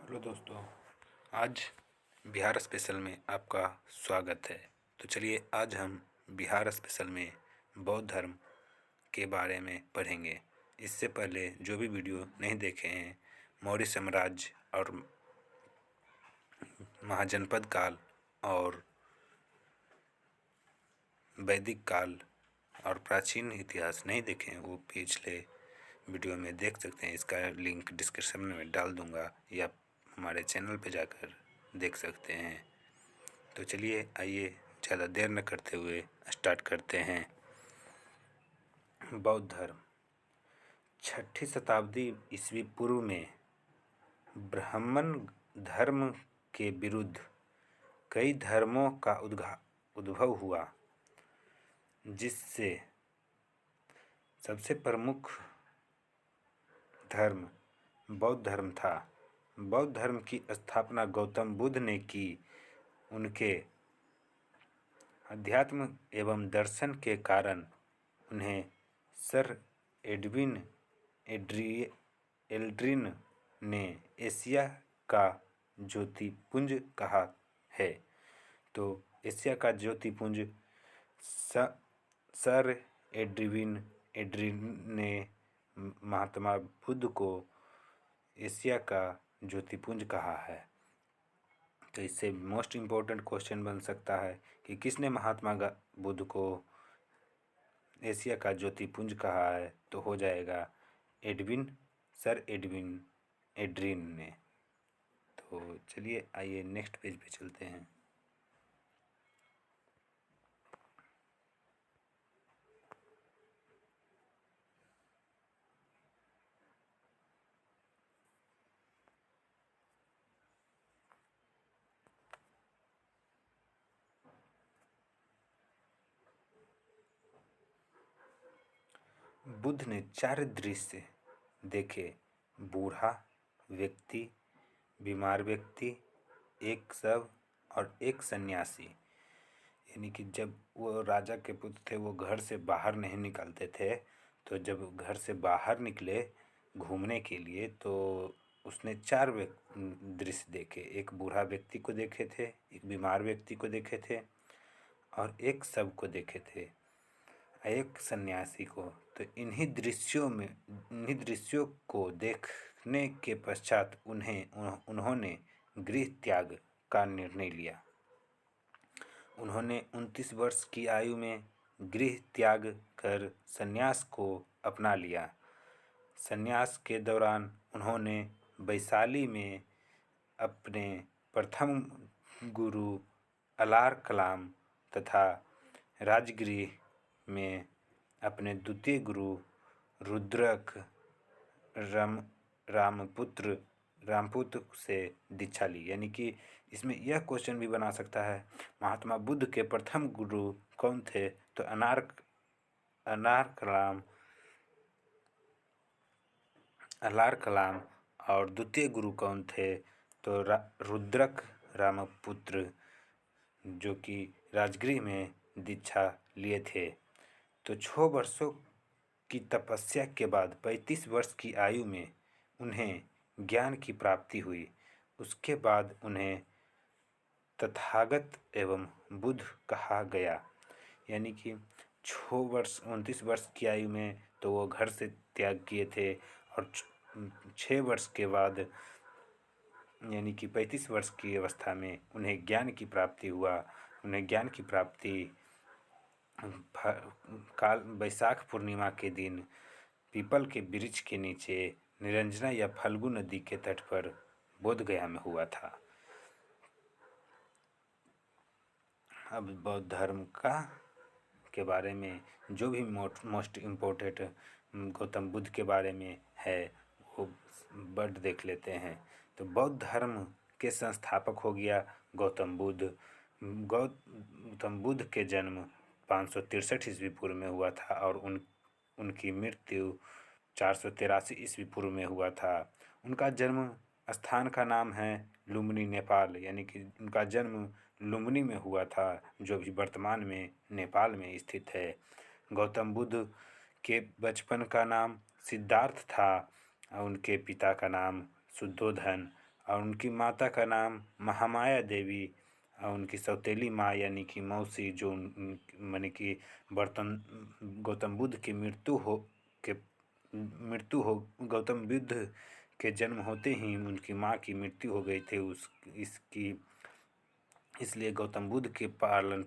Hello दोस्तों, आज Bihar special में आपका स्वागत है। तो चलिए आज हम बिहार स्पेशल में बौद्ध धर्म के बारे में पढ़ेंगे। इससे पहले जो भी वीडियो नहीं देखे हैं, मौर्य साम्राज्य और महाजनपद काल और वैदिक काल और प्राचीन इतिहास नहीं देखे हैं, वो पिछले वीडियो में देख सकते हैं। इसका लिंक डिस्क्रिप्शन में डाल दूंगा या हमारे चैनल पे जाकर देख सकते हैं। तो चलिए आइए ज़्यादा देर न करते हुए स्टार्ट करते हैं। बौद्ध धर्म 6ठी शताब्दी ईस्वी पूर्व में ब्राह्मण धर्म के विरुद्ध कई धर्मों का उद्भव हुआ, जिससे सबसे प्रमुख धर्म बौद्ध धर्म था। बौद्ध धर्म की स्थापना गौतम बुद्ध ने की। उनके अध्यात्म एवं दर्शन के कारण उन्हें सर एल्ड्रिन ने एशिया का ज्योतिपुंज कहा है। तो एशिया का ज्योतिपुंज सर एड्रिन ने महात्मा बुद्ध को एशिया का ज्योतिपुंज कहा है। तो इससे मोस्ट इम्पोर्टेंट क्वेश्चन बन सकता है कि किसने महात्मा बुद्ध को एशिया का ज्योतिपुंज कहा है। तो हो जाएगा सर एड्रिन ने। तो चलिए आइए नेक्स्ट पेज पे चलते हैं। बुद्ध ने 4 दृश्य देखे: बूढ़ा व्यक्ति, बीमार व्यक्ति, एक शव और एक सन्यासी। यानी कि जब वो राजा के पुत्र थे, वो घर से बाहर नहीं निकलते थे। तो जब घर से बाहर निकले घूमने के लिए, तो उसने 4 दृश्य देखे। एक बूढ़ा व्यक्ति को देखे थे, एक बीमार व्यक्ति को देखे थे और एक शव को देखे थे, एक सन्यासी को। तो इन्हीं दृश्यों को देखने के पश्चात उन्होंने गृह त्याग का निर्णय लिया। उन्होंने 29 वर्ष की आयु में गृह त्याग कर संन्यास को अपना लिया। संन्यास के दौरान उन्होंने वैशाली में अपने प्रथम गुरु अलार कलाम तथा राजगृह में अपने द्वितीय गुरु रुद्रक रामपुत्र से दीक्षा ली। यानी कि इसमें यह क्वेश्चन भी बना सकता है, महात्मा बुद्ध के प्रथम गुरु कौन थे? तो अलार कलाम। और द्वितीय गुरु कौन थे? तो रुद्रक रामपुत्र, जो कि राजगृह में दीक्षा लिए थे। तो 6 वर्षों की तपस्या के बाद 35 वर्ष की आयु में उन्हें ज्ञान की प्राप्ति हुई। उसके बाद उन्हें तथागत एवं बुद्ध कहा गया। यानी कि 29 वर्ष की आयु में तो वो घर से त्याग किए थे, और 6 वर्ष के बाद यानी कि 35 वर्ष की अवस्था में उन्हें ज्ञान की प्राप्ति हुआ। उन्हें ज्ञान की प्राप्ति वैशाख पूर्णिमा के दिन पीपल के वृक्ष के नीचे निरंजना या फल्गु नदी के तट पर बोधगया में हुआ था। अब बौद्ध धर्म के बारे में जो भी मोस्ट इम्पोर्टेंट गौतम बुद्ध के बारे में है वो वर्ड देख लेते हैं। तो बौद्ध धर्म के संस्थापक हो गया गौतम बुद्ध। गौतम बुद्ध के जन्म 563 ईस्वी पूर्व में हुआ था और उनकी मृत्यु 483 ईस्वी पूर्व में हुआ था। उनका जन्म स्थान का नाम है लुम्बिनी, नेपाल। यानी कि उनका जन्म लुम्बिनी में हुआ था, जो भी वर्तमान में नेपाल में स्थित है। गौतम बुद्ध के बचपन का नाम सिद्धार्थ था। उनके पिता का नाम शुद्धोधन और उनकी माता का नाम महामाया देवी और उनकी सौतेली माँ यानी कि मौसी जो माने कि बर्तन गौतम बुद्ध की मृत्यु हो गौतम बुद्ध के जन्म होते ही उनकी माँ की मृत्यु हो गई थी इसकी इसलिए गौतम बुद्ध के आलन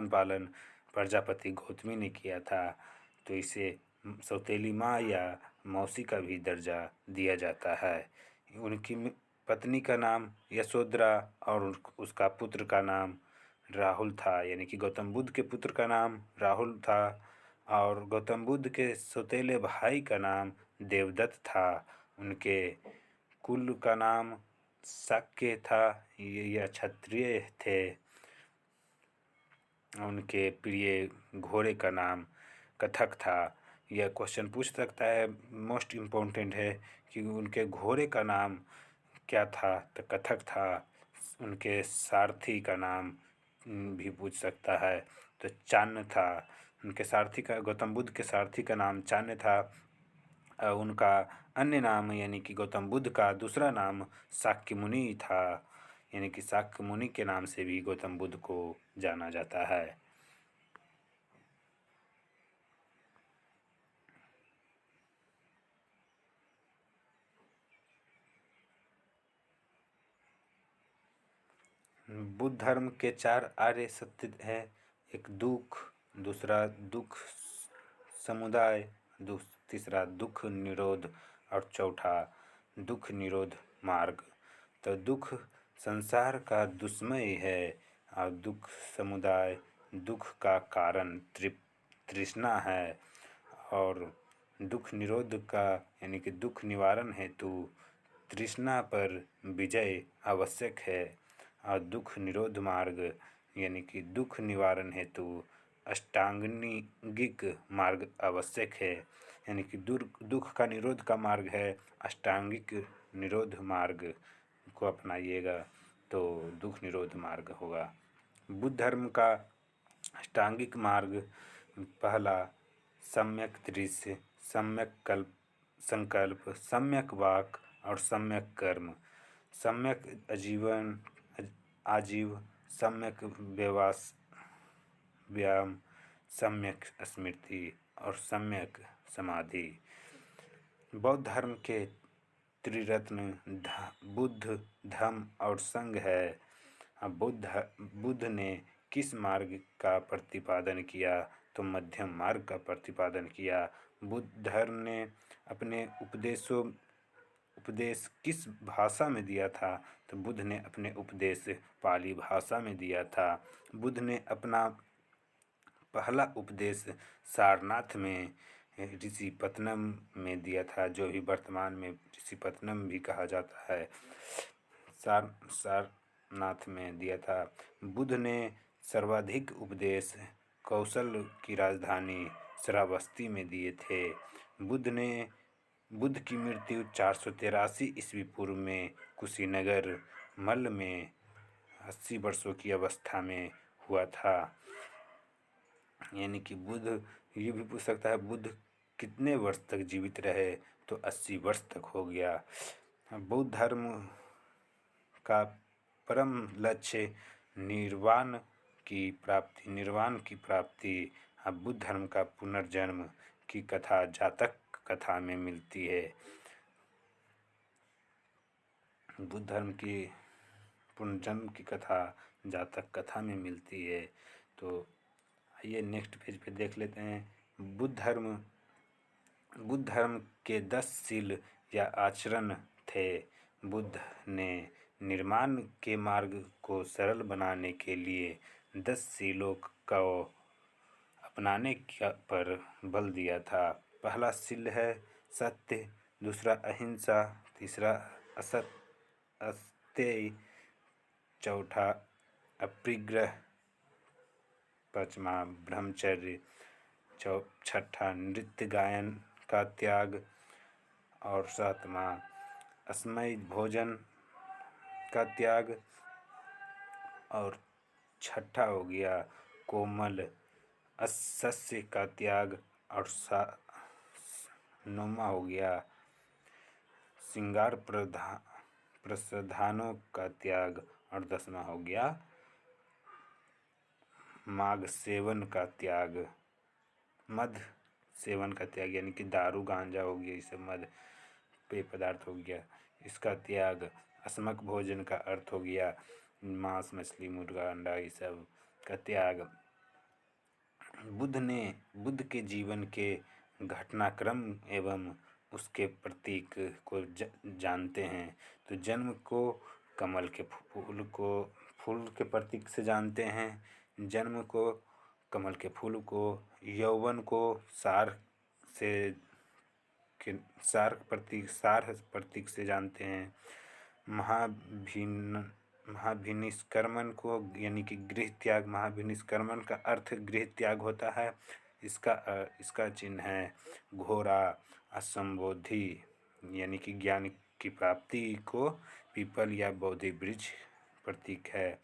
पालन प्रजापति गौतमी ने किया था, तो इसे सौतेली माँ या मौसी का भी दर्जा दिया जाता है। उनकी पत्नी का नाम यशोधरा और उसका पुत्र का नाम राहुल था, यानी कि गौतम बुद्ध के पुत्र का नाम राहुल था और गौतम बुद्ध के सौतेले भाई का नाम देवदत्त था। उनके कुल का नाम शाक्य था, यह क्षत्रिय थे। उनके प्रिय घोड़े का नाम कथक था। यह क्वेश्चन पूछ सकता है, मोस्ट इम्पोर्टेंट है कि उनके घोड़े का नाम क्या था, तो कथक था। उनके सारथी का नाम भी पूछ सकता है, तो चान्य था। उनके सारथी का गौतम बुद्ध के सारथी का नाम चान्य था। उनका अन्य नाम यानी कि गौतम बुद्ध का दूसरा नाम शाक्य मुनि था, यानी कि शाक्य मुनि के नाम से भी गौतम बुद्ध को जाना जाता है। बुद्ध धर्म के 4 आर्य सत्य हैं। एक दुख, दूसरा दुख समुदाय, तीसरा दुख निरोध और चौथा दुख निरोध मार्ग। तो दुख संसार का दुश्मय है और दुख समुदाय दुख का कारण तृष्णा है और दुख निरोध का यानी कि दुख निवारण हेतु तृष्णा पर विजय आवश्यक है और दुख निरोध मार्ग यानी कि दुख निवारण हेतु अष्टांगिक मार्ग आवश्यक है, यानी कि दुख का निरोध का मार्ग है अष्टांगिक निरोध मार्ग को अपनाइएगा तो दुख निरोध मार्ग होगा। बुद्ध धर्म का अष्टांगिक मार्ग पहला सम्यक दृश्य, सम्यक संकल्प, सम्यक वाक और सम्यक कर्म। सम्यक आजीव, सम्यक व्यायाम, सम्यक स्मृति और सम्यक समाधि। बौद्ध धर्म के त्रिरत्न बुद्ध, धम्म और संघ है। बुद्ध ने किस मार्ग का प्रतिपादन किया, तो मध्यम मार्ग का प्रतिपादन किया। बुद्ध धर्म ने अपने उपदेश किस भाषा में दिया था, तो बुद्ध ने अपने उपदेश पाली भाषा में दिया था। बुद्ध ने अपना पहला उपदेश सारनाथ में ऋषिपत्तनम में दिया था, जो भी वर्तमान में ऋषिपत्तनम भी कहा जाता है। सारनाथ में दिया था। बुद्ध ने सर्वाधिक उपदेश कौशल की राजधानी श्रावस्ती में दिए थे। बुद्ध की मृत्यु 483 ईस्वी पूर्व में कुशीनगर मल्ल में 80 वर्षों की अवस्था में हुआ था। यानी कि बुद्ध, ये भी पूछ सकता है बुद्ध कितने वर्ष तक जीवित रहे, तो 80 वर्ष तक हो गया। बौद्ध धर्म का परम लक्ष्य निर्वाण की प्राप्ति। बुद्ध धर्म का पुनर्जन्म की कथा जातक कथा में मिलती है। बुद्ध धर्म की पुनर्जन्म की कथा जातक कथा में मिलती है। तो आइए नेक्स्ट पेज पे देख लेते हैं। बुद्ध धर्म के 10 सील या आचरण थे। बुद्ध ने निर्माण के मार्ग को सरल बनाने के लिए 10 सीलों को अपनाने पर बल दिया था। पहला सील है सत्य, दूसरा अहिंसा, तीसरा अस्तेय, चौथा अपरिग्रह, पांचवा ब्रह्मचर्य, छठा नृत्य गायन का त्याग और सातवां असमय भोजन का त्याग और छठा हो गया कोमल सस्य का त्याग और 9वां हो गया श्रृंगार प्रसाधानों का त्याग, और 10वां हो गया माग सेवन का त्याग, मद सेवन का त्याग, यानी कि दारू गांजा हो गया, इसे मद पेय पदार्थ हो गया, इसका त्याग। अस्मक भोजन का अर्थ हो गया मांस, मछली, मुर्गा, अंडा, ये सब का त्याग। बुद्ध के जीवन के घटनाक्रम एवं उसके प्रतीक को जानते हैं। तो जन्म को कमल के फूल के प्रतीक से जानते हैं, जन्म को कमल के फूल को, यौवन को सार प्रतीक से जानते हैं, महाभिनिष्क्रमण को, यानी कि गृह त्याग, महाभिनिष्क्रमण का अर्थ गृह त्याग होता है। इसका चिन्ह है घोड़ा, असंबोधि, यानी कि ज्ञान की प्राप्ति को पीपल या बोधि वृक्ष प्रतीक है।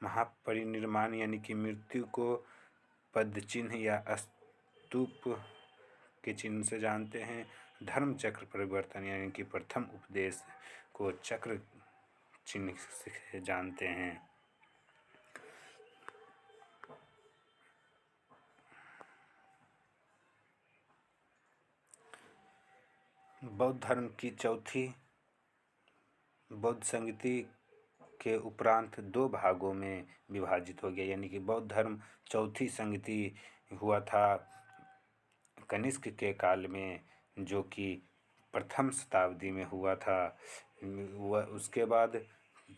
महापरिनिर्वाण यानी कि मृत्यु को पद चिन्ह या स्तूप के चिन्ह से जानते हैं। धर्म चक्र परिवर्तन यानी कि प्रथम उपदेश को चक्र चिन्ह से जानते हैं। बौद्ध धर्म की चौथी बौद्ध संगति के उपरांत 2 भागों में विभाजित हो गया, यानी कि बौद्ध धर्म चौथी संगति हुआ था कनिष्क के काल में, जो कि प्रथम शताब्दी में हुआ था। उसके बाद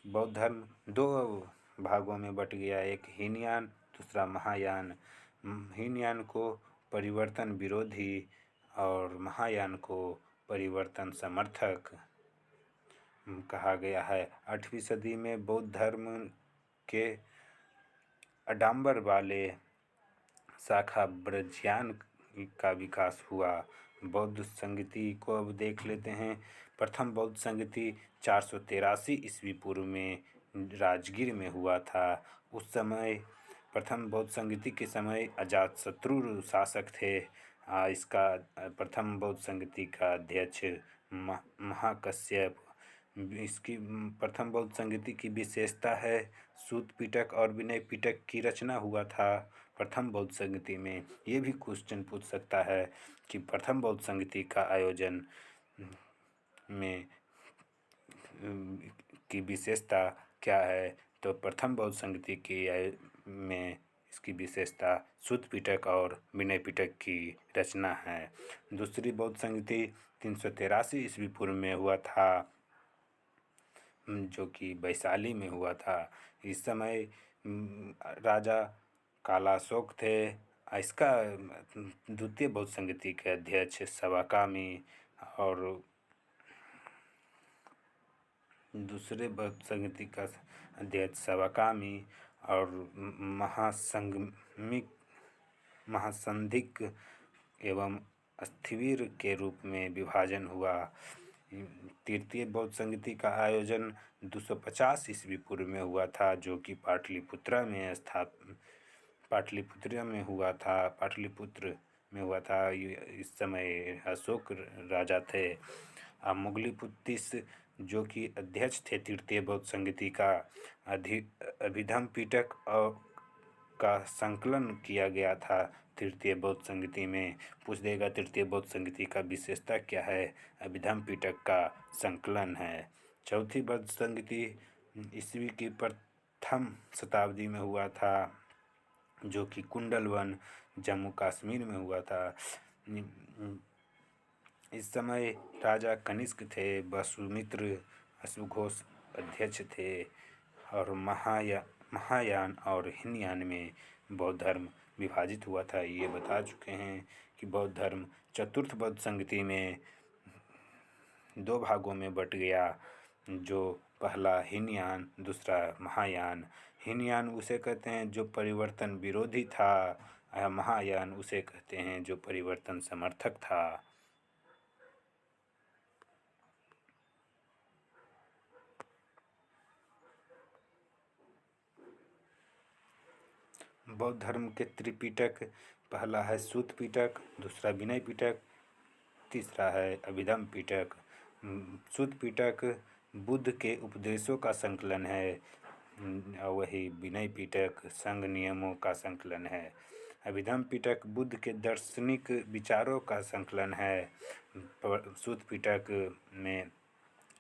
बौद्ध धर्म 2 भागों में बट गया, एक हीनयान, दूसरा महायान। हीनयान को परिवर्तन विरोधी और महायान को परिवर्तन समर्थक कहा गया है। 8वीं सदी में बौद्ध धर्म के आडंबर वाले शाखा ब्रज्यान का विकास हुआ। बौद्ध संगति को अब देख लेते हैं। प्रथम बौद्ध संगति 483 ईस्वी पूर्व में राजगीर में हुआ था। उस समय प्रथम बौद्ध संगति के समय अजातशत्रु शासक थे। इसका प्रथम बौद्ध संगति का अध्यक्ष महाकश्यप। इसकी प्रथम बौद्ध संगति की विशेषता है सूत पिटक और विनय पिटक की रचना हुआ था प्रथम बौद्ध संगति में। ये भी क्वेश्चन पूछ सकता है कि प्रथम बौद्ध संगति का आयोजन में की विशेषता क्या है। तो प्रथम बौद्ध संगति की में इसकी विशेषता सूत पिटक और विनय पिटक की रचना है। दूसरी बौद्ध संगति 383 ईस्वी पूर्व में हुआ था, जो कि वैशाली में हुआ था। इस समय राजा कालाशोक थे। इसका द्वितीय बौद्ध संगति के अध्यक्ष सवाकामी और दूसरे बौद्ध संगति का अध्यक्ष सवाकामी और महासंधिक एवं स्थिविर के रूप में विभाजन हुआ। तृतीय बौद्ध संगति का आयोजन 250 ईस्वी पूर्व में हुआ था, जो कि पाटलिपुत्र में हुआ था। इस समय अशोक राजा थे। मुगलिपुत्तिस जो कि अध्यक्ष थे तृतीय बौद्ध संगति का, अभिधम पिटक का संकलन किया गया था तृतीय बौद्ध संगति में। पूछ देगा तृतीय बौद्ध संगति का विशेषता क्या है, अभिधम पिटक का संकलन है। चौथी बौद्ध संगति ईस्वी की प्रथम शताब्दी में हुआ था, जो कि कुंडलवन जम्मू कश्मीर में हुआ था। इस समय राजा कनिष्क थे, वसुमित्र अश्वघोष अध्यक्ष थे और महायान और हीनयान में बौद्ध धर्म विभाजित हुआ था। ये बता चुके हैं कि बौद्ध धर्म चतुर्थ बौद्ध संगति में 2 भागों में बट गया, जो पहला हीनयान, दूसरा महायान। हीनयान उसे कहते हैं जो परिवर्तन विरोधी था, महायान उसे कहते हैं जो परिवर्तन समर्थक था। बौद्ध धर्म के त्रिपिटक, पहला है सूत पिटक, दूसरा विनय पिटक, तीसरा है अभिधम पिटक। सूत पिटक बुद्ध के उपदेशों का संकलन है। वही विनय पिटक संघ नियमों का संकलन है। अभिधम पिटक बुद्ध के दार्शनिक विचारों का संकलन है। सुत्त पिटक में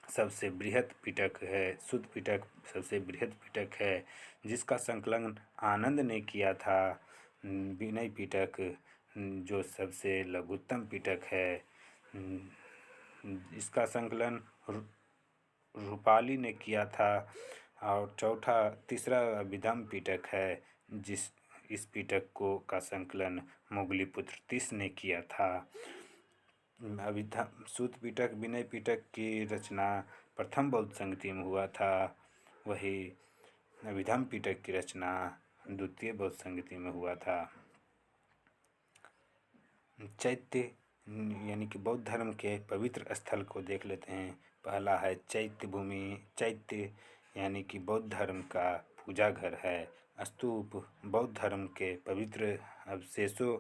सबसे बृहत पिटक है। सुत्त पिटक सबसे बृहत पिटक है जिसका संकलन आनंद ने किया था। विनय पिटक जो सबसे लघुत्तम पिटक है, इसका संकलन रूपाली ने किया था। और तीसरा अभिधम पिटक है इस पिटक का संकलन मोगलीपुत्र तीस ने किया था। सुत्त पिटक विनय पिटक की रचना प्रथम बौद्ध संगति में हुआ था। वही अभिधम पिटक की रचना द्वितीय बौद्ध संगति में हुआ था। चैत्य यानी कि बौद्ध धर्म के पवित्र स्थल को देख लेते हैं। पहला है चैत्य भूमि। चैत्य यानी कि बौद्ध धर्म का पूजा घर है। स्तूप बौद्ध धर्म के पवित्र अवशेषों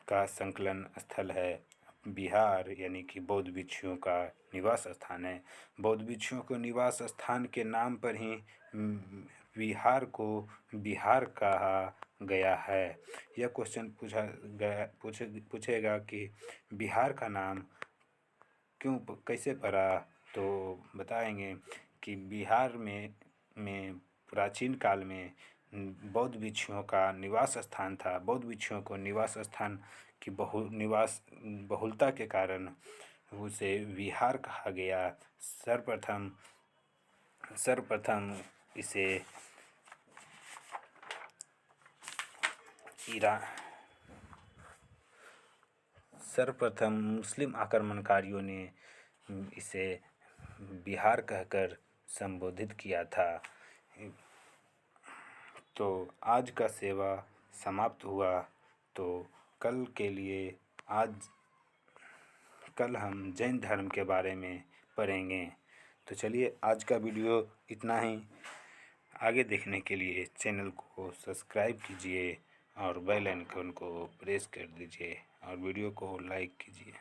का संकलन स्थल है। विहार यानी कि बौद्ध भिक्षुओं का निवास स्थान है। बौद्ध भिक्षुओं को निवास स्थान के नाम पर ही विहार को बिहार कहा गया है। यह क्वेश्चन पूछेगा कि बिहार का नाम कैसे पड़ा, तो बताएंगे कि बिहार में प्राचीन काल में बौद्ध भिक्षुओं का निवास स्थान था। बौद्ध भिक्षुओं को निवास स्थान की बहुलता के कारण उसे विहार कहा गया। सर्वप्रथम इसे मुस्लिम आक्रमणकारियों ने इसे बिहार कहकर संबोधित किया था। तो आज का सेवा समाप्त हुआ। तो कल हम जैन धर्म के बारे में पढ़ेंगे। तो चलिए आज का वीडियो इतना ही। आगे देखने के लिए चैनल को सब्सक्राइब कीजिए और बेल आइकन को प्रेस कर दीजिए और वीडियो को लाइक कीजिए।